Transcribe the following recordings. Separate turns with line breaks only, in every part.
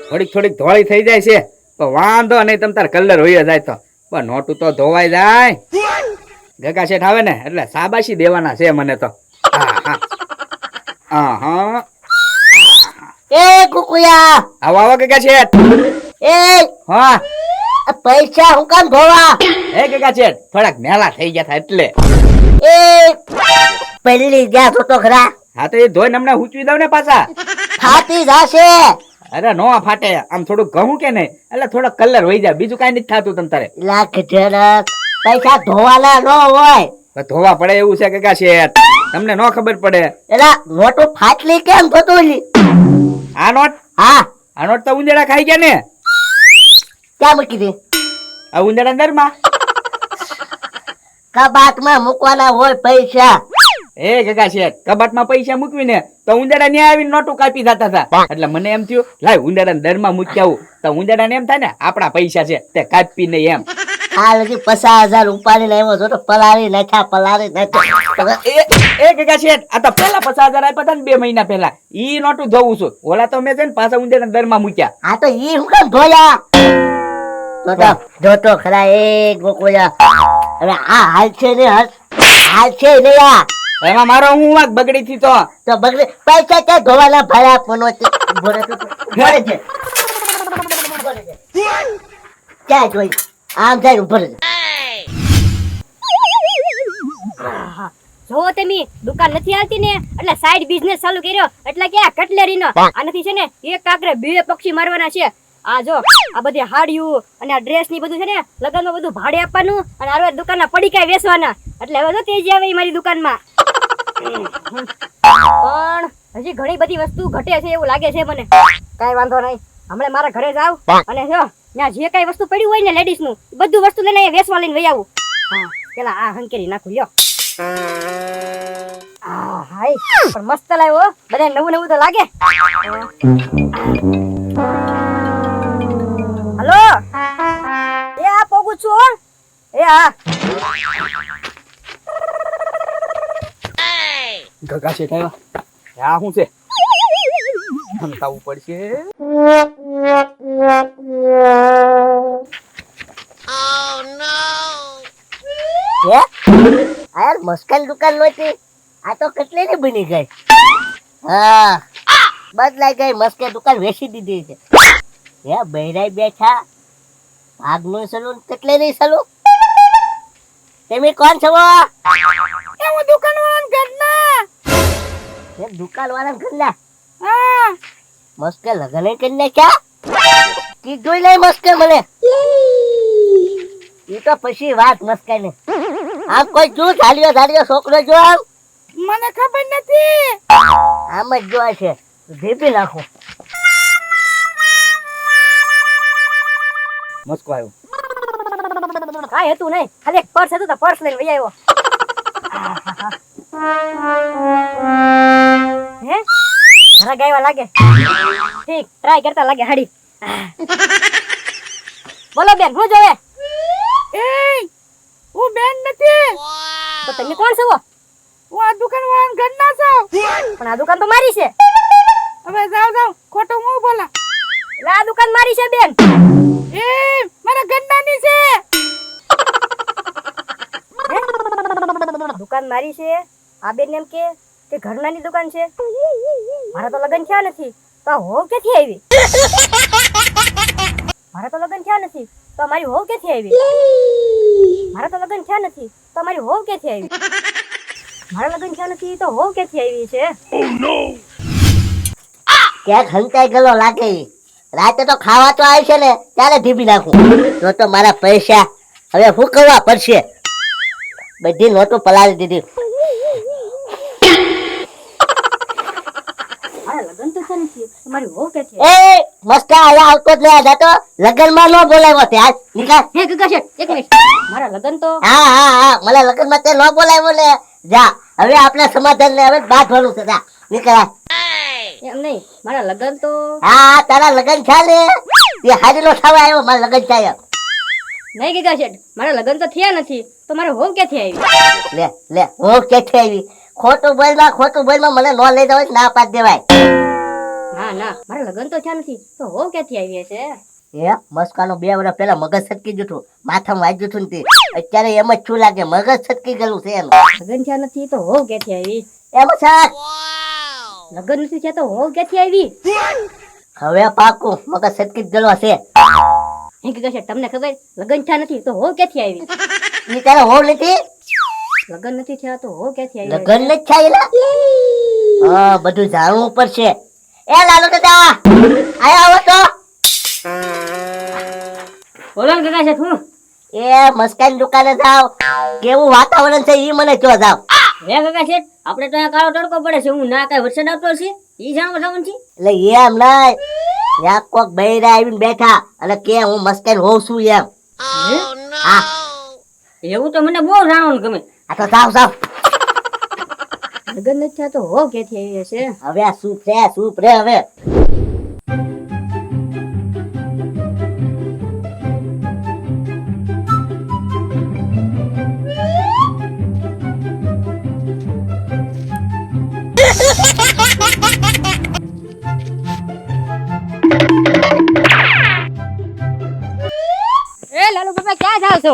થોડીક ધોળી થઈ જાય છે પણ વાંધો નહીં, તમ તાર કલર હોય જાય તો પણ નોટું તો ધોવાઈ જાય. ગગા શેઠ આવે ને એટલે શાબાશી દેવાના છે મને તો. હા હા
એ કુકુયા
આવો આવો ગગા શેઠ.
એ
હા
પૈસા હું કામ ધોવા?
એ ગગા શેઠ થોડાક મેલા થઈ ગયા હતા એટલે.
એ પહેલી ગયા તો ખરા.
હા તો એ ધોઈને હમણાં ઉચવી દઉં ને પાછા.
ફાટી જાશે.
અરે નો ફાટે, આમ થોડું ઘઉં કે નહીં એટલે થોડો કલર વહી જાય, બીજું કઈ નથી થતું તમ તારે.
લાખ જરાક પૈસા ધોવાના ન હોય.
ધોવા પડે એવું છે ગગા શેઠ, તમને નો ખબર પડે.
એલા નોટો ફાટલી કેમ થતું લી?
આ નોટ?
હા
આ નોટ તો ઉંદેડા ખાઈ ગયા ને.
ક્યાં મૂકી દે?
આ ઉંદેડા દરમાં
કબાટમાં મૂકવાના હોય પૈસા.
એ ગગા શેઠ કબાટમાં પૈસા મૂકવીને તો ઉંદેડા ને આવીને નોટું કાપી જતા હતા. એટલે મને એમ થયું લાય ઉંદેડા દરમાં મૂકી આવું, તો ઉંદેડા ને એમ થાય ને આપણા પૈસા છે તે કાપી નહીં એમ.
આ લગી 50,000 ઉપાડીને આવ્યો છો તો પલાળી નાખ્યા.
એ ગગા શેઠ આ તો પેલા 50,000 આપ્યા હતા ને 2 મહિના પહેલા, ઈ નોટું ધોવું છું. ઓલા તો મેં છે ને પાછા ઉંદેડા દરમાં મૂક્યા.
આ તો ઈ હું કેમ ધોયા? જોતો ખરા એ ગોકુળા. હવે આ હાલ છે ને હાલ છે ને આ
એમાં મારો હું વાંક બગડી થી તો
બગડે પૈસા ક્યાં ધોવાના ભર્યા ફોનો છે. ક્યાં જોઈ આમ જાય ઉપર
જો તમે દુકાન નથી આવતી ને એટલે સાઈડ બિઝનેસ ચાલુ કર્યો એટલે કે આ કટલેરીનો આનાથી છે ને એક કાકરે 2 પક્ષી મારવાના છે. આ જો આ બધી હાડિયું અને આ ડ્રેસ ની બધું છે ને લગનમાં બધું ભાડે આપવાનું અને આરવા દુકાનના પડીકા વેચવાના. એટલે હવે તો તેજી આવે મારી દુકાનમાં. પણ હજી ઘણી બધી વસ્તુ ઘટે છે એવું લાગે છે મને. કાઈ વાંધો નહીં, હમણાં મારા ઘરે જાવ અને જો ત્યાં જે કઈ વસ્તુ પડ્યું હોય ને લેડીઝ નું બધું વસ્તુ લઈને અહીંયા વેચવા લઈને વઈ આવું. હા પેલા આ હંકેરી નાખું લ્યો. હાય પણ મસ્ત લાવ્યો, બધા નવું નવું તો લાગે. હલો એ આ પોગું છું. એ હા
ગગા શેઠ આવ્યા. આ શું છે? સમજાવવું પડશે.
યાર મસ્કલ દુકાન નહોતી, આ તો કેટલી બની ગઈ. હા બદલાઈ ગઈ, મસ્કે દુકાન વેચી દીધી છે. હે બૈરાઈ બેઠા ભાગનું સલૂન કેટલે નહીં સલૂન. તમે કોણ છો?
હું દુકાન વાળા ઘરના.
એ દુકાન વાળા ઘરના? હા મસ્કે લગન કરી નાખ્યા. કીધું નહીં મસ્કે મને. એ તો પછી વાત મસ્કે ને. આમ કોઈ શું ધાડ્યો છોકરો જો આમ
મને ખબર નથી.
આમ જ જોવા છે ભેપી નાખું.
મસ્કો આવ્યો.
કાંઈ હતું નહીં, ખાલી એક પર્સ હતું તો પર્સ લઈને વહી આવ્યો. હે ઘણા ગાયવા લાગે. ઠીક ટ્રાય કરતા લાગે હાડી. બોલો બેન શું જોવે? એ હું બેન નથી. તો તમે કોણ છો? હું આ દુકાન વાળાના ઘરના છું. પણ આ દુકાન તો મારી છે. હવે જાવ ખોટું હું બોલા. એટલે આ દુકાન મારી છે બેન. એ મારા ઘરનાની છે. દુકાન મારી છે આ બેન એમ કે ઘરનાની દુકાન છે. મારા તો લગન થયા નથી તો હોવ ક્યાંથી આવી? મારા તો લગન થયા નથી તો મારી હોવ ક્યાંથી આવી? મારા તો લગન થયા નથી તો મારી હોવ ક્યાંથી આવી? મારા લગન થયા નથી તો હોવ ક્યાંથી આવી છે?
ક્યાંક હંતાઈ ગયેલો લાગે. રાતે તો ખાવા તો આવી છે ને ત્યારે ધીબી નાખું. તો મારા પૈસા હવે શું કરવા પડશે? બધી નોટો પલાળી દીધી. એ મસ્કા આયા આવતો જ નહીં. તો લગનમાં ન બોલાવ્યો તે આજ નીકળ.
હે ગગા શેઠ એક મિનિટ. મારા લગન તો
હા મને લગનમાં તે ન બોલાવ્યો લે. જા હવે આપણે સમાધાન ને હવે બાંધવાનું છે. જા નીકળ.
એમ નહીં, મારા લગન તો
હા તારા લગન છે ને એ હાજરીનો થવા આવ્યો. મારા લગન થાય
નહીં ગગા શેઠ, મારા લગન તો થયા નથી તો મારે હોવ ક્યાંથી આવી?
લે હું ક્યાંથી આવી? ખોટું બોલમાં મને ન લઈ જવાય ના પાડ દેવાય.
ના ના મારા લગન તો થયા નથી તો હો ક્યાંથી આવી છે
એ મસ્કાનો 2 વર્ષ પહેલા મગજ છટકી ગયું હતું, માથામાં વાગ્યું હતું ને તે. અત્યારે એમ જ શું લાગે મગજ છટકી ગયેલું છે એનું.
લગન થયા નથી તો હો ક્યાંથી આવી
એમ સાહેબ
લગન નથી થયા તો હો ક્યાંથી આવી
હવે પાકું મગજ છટકી જ ગયેલો છે.
હે કે છે તમને ખબર લગન થયા નથી તો હો ક્યાંથી આવી
ઈ તારે હોવ નથી,
લગન નથી થયા તો હો ક્યાંથી આવી
લગન નથી થયેલા. હા બધું જાણવું પડશે. એ લાલુ દાદા આયા આવો તો.
બોલો ને કાકા છે શું
એ મસ્કાન દુકાને જાવ, કેવું વાતાવરણ છે ઈ મને જો જાવ.
હે કાકા છે આપણે તો અહીંયા કાળો તડકો પડે છે હું ના કઈ વરસાદ આવતો હશે ઈ જાણવા જવાનું છે
એટલે એમ નહીં, ત્યાં કોક બૈરા આવીને બેઠા અને કે હું મસ્કાન હોઉં છું એમ. હા
એવું તો મને બહુ જાણવાનું ગમે
આ તો જાવ જાવ.
લગન નથી થયા તો હો ક્યાંથી આવી હશે
હવે આ સૂપ રે હવે.
એ લાલુ બાપા ક્યાં જાવ છો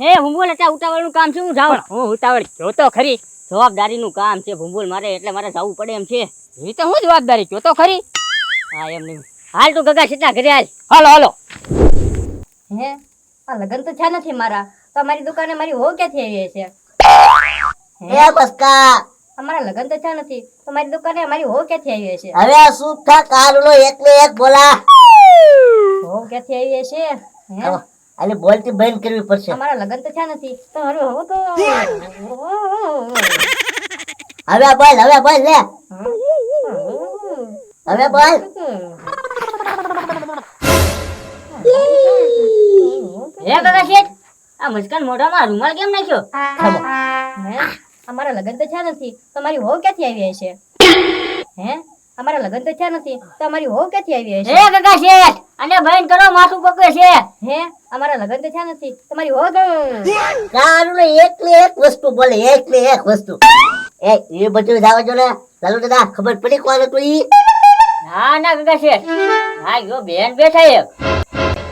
હે ભૂંબોલ અત્યારે ઉતાવળનું કામ છે હું જાઉં હું ઉતાવળ જો તો ખરી જવાબદારીનું કામ છે ભૂંબોલ મારે એટલે મારે જવું પડે એમ છે એ તો હું જવાબદારી જો તો ખરી હા એમ નહીં હાલ તું ગગા સીધા ઘરે હાલ હાલો હાલો હે આ લગન તો થયા નથી મારા તો મારી દુકાને મારી હો ક્યાંથી આવી છે
એ મસ્કા
અમારા લગન તો થયા નથી તો મારી દુકાને મારી હો ક્યાંથી આવી છે
હવે આ સૂપ થા કાલનો એકને એક બોલા.
હો ક્યાંથી આવી છે હે
આને બોલતી બંધ કરવી પડશે.
અમારા લગન તો થયા નથી તો મારું હો તો
હવે બોલ લે હવે બોલ.
હે કાકા શેઠ આ મુસ્કાન મોઢામાં રૂમાલ કેમ નાખ્યો
ખમો.
હે અમારા લગન તો થયા નથી તો મારી હો ક્યાંથી આવી છે હે અમારા લગન તો થયા નથી તો અમારી હો ક્યાંથી આવી છે હે કાકા શેઠ અને બહેન કરો માથું પકવે છે હે અમારા લગન તો થયા નથી તો મારી હો
કાલનો એકને એક વસ્તુ બોલે, એકને એક વસ્તુ. એ બધું જાવ જો ને લાલુ દાદા ખબર પડી કોણ હતું ઈ?
ના ના કાકા શેઠ હા જો બેન બેઠા એ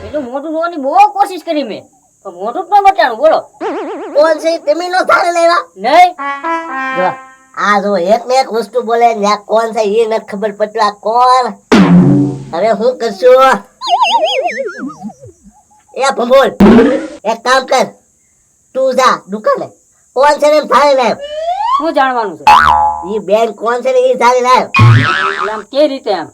એટલું મોટું જોવાની બહુ કોશિશ કરી મેં પણ મોટું જ ન બતાડું બોલો
કોણ છે ઈ તમે નો જાણે લેવા?
નહીં
જો આ જો એકને એક વસ્તુ બોલે ને આ કોણ છે એ નથી ખબર પડતું. આ કોણ? હવે હું કરશું? એ ભંભોલ એક કામ કર, તું જા દુકાને કોણ છે ને એમ જાણી લાવ.
શું જાણવાનું છે
ઈ બેન કોણ છે ને એ જાણી લાવ.
એટલે આમ કે રીતે આમ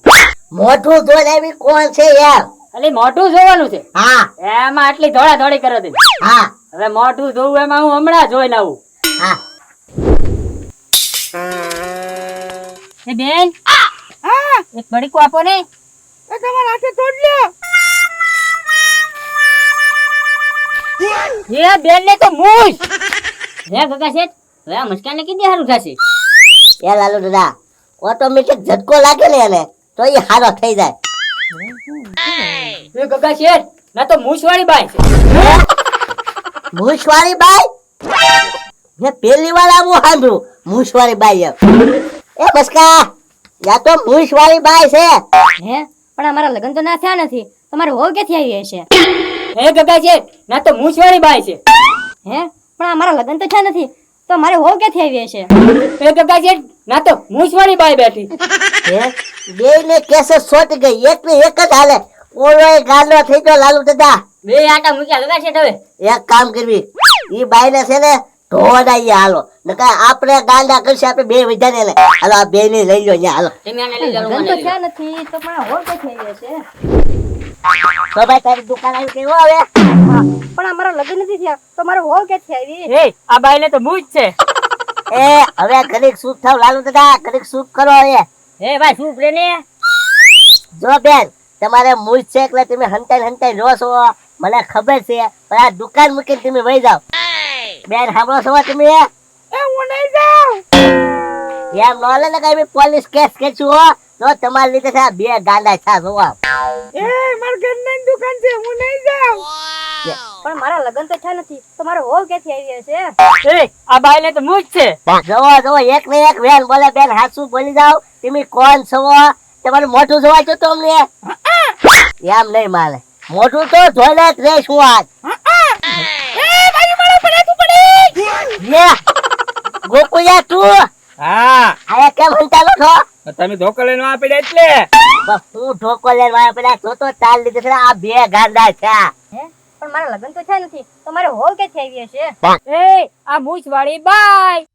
મોઢું જોઈ લાવી કોણ છે એમ.
એટલે મોઢું જોવાનું છે
હા
એમાં આટલી દોડા દોડી કરે છે
હા
હવે મોઢું જોવું એમાં હું હમણાં જોઈ લાવું
હા.
એ બેન એક બડીકું આપો ને તમારા હાથે તોડ લ્યો એ બેન ને તો મૂછ હે કાકા શેઠ હવે આ મુસ્કાન ને કીધી હારું થશે
એ લાલુ દાદા ઓટોમેટિક ઝટકો લાગે ને એને તો એ હારો થઈ જાય.
એ કાકા શેઠ ના તો મૂછ વાળી બાઈ છે
મૂછવાળી બાઈ? મેં પહેલી વાર આવું સાંભળ્યું મૂછવાળી બાઈ એમ. એ મસ્કા યા તો મૂછવાળી બાઈ છે.
હે પણ અમારા લગન તો ના થયા નથી તમારે હો ક્યાંથી આવી છે હે કાકા શેઠ ના તો મૂછ વાળી બાઈ છે હે પણ અમારા લગન તો થયા નથી તો મારે હો ક્યાંથી આવી છે હે કાકા શેઠ ના તો મૂછ વાળી બાઈ બેઠી
હે બેયને કેસે સોટી ગઈ, એક ને એક જ હાલે. ઓલોય ગાંડો થઈ ગયો લાલુ દાદા.
બે આટા મૂક્યા કાકા શેઠ હવે
એક કામ કરવી, ઈ બાઈને છે ને ઢોડાઈએ હાલો, નકર આપણે ગાંડા કરશે આપણે બે વજાને ને. હાલો આ બે ને લઈ લો અહીંયા હાલો.
તમે આને લઈ જાઓ લગન તો થયા નથી તો પણ હો ક્યાંથી આવી છે
તો ભાઈ તારી દુકાન આવી કેવો હવે?
પણ અમારા લગન નથી થયા તો મારે હો ક્યાંથી આવી એ આ બાઈને તો મૂછ છે
એ હવે ઘડીક સૂપ થાવ લાલુ દાદા, ઘડીક સૂપ કરો.
હે ભાઈ શું પ્રે ને
જો બેન તમારે મૂછ છે એટલે તમે હંતાઈ રો છો મને ખબર છે, પણ આ દુકાન મૂકીને તમે વહી જાવ. બેન સાંભળો છો તમે?
હું નહીં જાઉં
એમ નો લે ને કઈ પોલીસ કેસ કેશું હો તો તમારી લીધે છે આ બે ગાંડા છા જોવા.
એ માર ઘરની દુકાન છે હું નહીં જાઉં પણ મારા લગન તો થયા નથી તો મારો હો ક્યાંથી આવી છે એ આ બાઈને તો મૂછ છે
જોવો જોવો એક ને એક બેન બોલે. બેન હાચું બોલી જાવ તમે કોણ છો તમારું મોઢું જોવા છો તો અમને એમ નહીં માલે મોઢું તો જોઈને જ રહીશ હું આજ લે ગોકુળિયા તું
હા
આયા કેમ હંતાલો છો
તમે ધોકો લઈને વાં પડ્યા એટલે
બસ હું ઢોકો લઈને વાળા પેલા જોતો ચાલ લીધું છે આ બે ગાંડા છે
પણ મારા લગ્ન તો છે નથી તો મારે હોલ કે થઈ છે એ આ મૂછ વાળી બાય